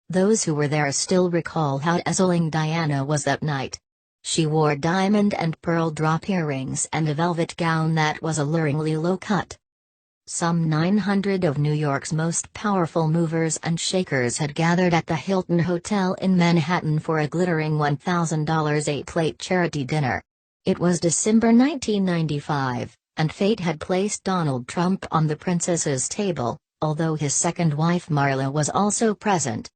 Those who were there still recall how dazzling Diana was that night. She wore diamond and pearl drop earrings and a velvet gown that was alluringly low-cut. Some 900 of New York's most powerful movers and shakers had gathered at the Hilton Hotel in Manhattan for a glittering $1,000 eight-plate charity dinner. It was December 1995, and fate had placed Donald Trump on the princess's table, although his second wife Marla was also present.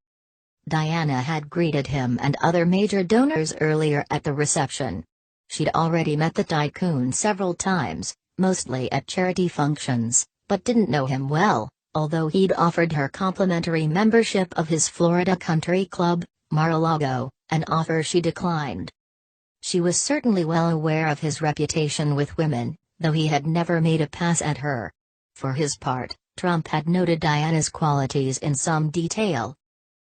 Diana had greeted him and other major donors earlier at the reception. She'd already met the tycoon several times, mostly at charity functions, but didn't know him well, although he'd offered her complimentary membership of his Florida country club, Mar-a-Lago, an offer she declined. She was certainly well aware of his reputation with women, though he had never made a pass at her. For his part, Trump had noted Diana's qualities in some detail.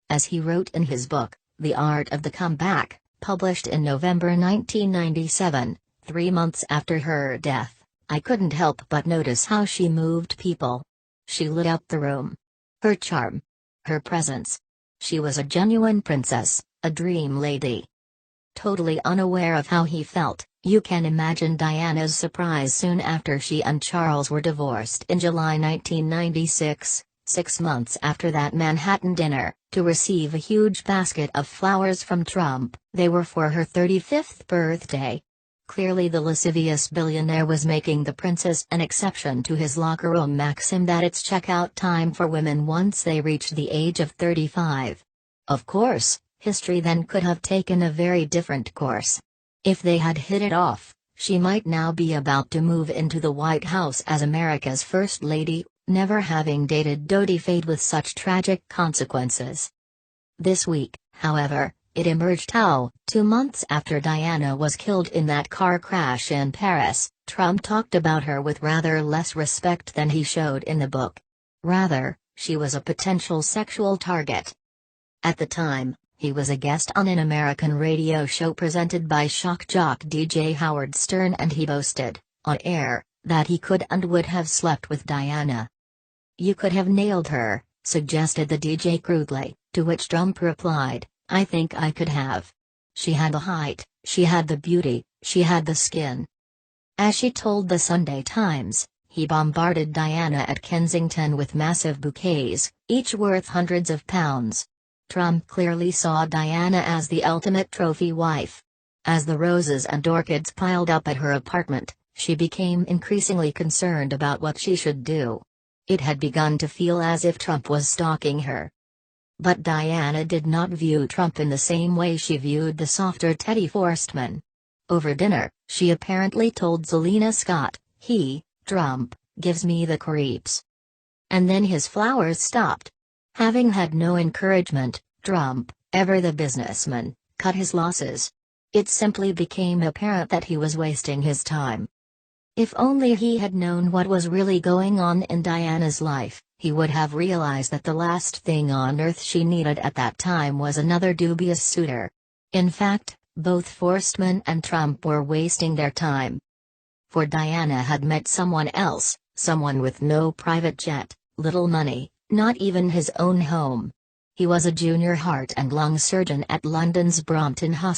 As he wrote in his book, The Art of the Comeback, published in November 1997, 3 months after her death, I couldn't help but notice how she moved people. She lit up the room. Her charm. Her presence. She was a genuine princess, a dream lady. Totally unaware of how he felt, you can imagine Diana's surprise soon after she and Charles were divorced in July 1996, 6 months after that Manhattan dinner, to receive a huge basket of flowers from Trump. They were for her 35th birthday. Clearly the lascivious billionaire was making the princess an exception to his locker room maxim that it's checkout time for women once they reach the age of 35. Of course, history then could have taken a very different course. If they had hit it off, she might now be about to move into the White House as America's First Lady, never having dated Dodi Fayed with such tragic consequences. This week, however, it emerged how, 2 months after Diana was killed in that car crash in Paris, Trump talked about her with rather less respect than he showed in the book. Rather, she was a potential sexual target. At the time, he was a guest on an American radio show presented by shock jock DJ Howard Stern, and he boasted, on air, that he could and would have slept with Diana. "You could have nailed her," suggested the DJ crudely, to which Trump replied, "I think I could have. She had the height, she had the beauty, she had the skin." As she told the Sunday Times, he bombarded Diana at Kensington with massive bouquets, each worth hundreds of pounds. Trump clearly saw Diana as the ultimate trophy wife. As the roses and orchids piled up at her apartment, she became increasingly concerned about what she should do. It had begun to feel as if Trump was stalking her. But Diana did not view Trump in the same way she viewed the softer Teddy Forstmann. Over dinner, she apparently told Zelina Scott, Trump, gives me the creeps. And then his flowers stopped. Having had no encouragement, Trump, ever the businessman, cut his losses. It simply became apparent that he was wasting his time. If only he had known what was really going on in Diana's life, he would have realized that the last thing on earth she needed at that time was another dubious suitor. In fact, both Forstmann and Trump were wasting their time. For Diana had met someone else, someone with no private jet, little money, not even his own home. He was a junior heart and lung surgeon at London's Brompton Hospital.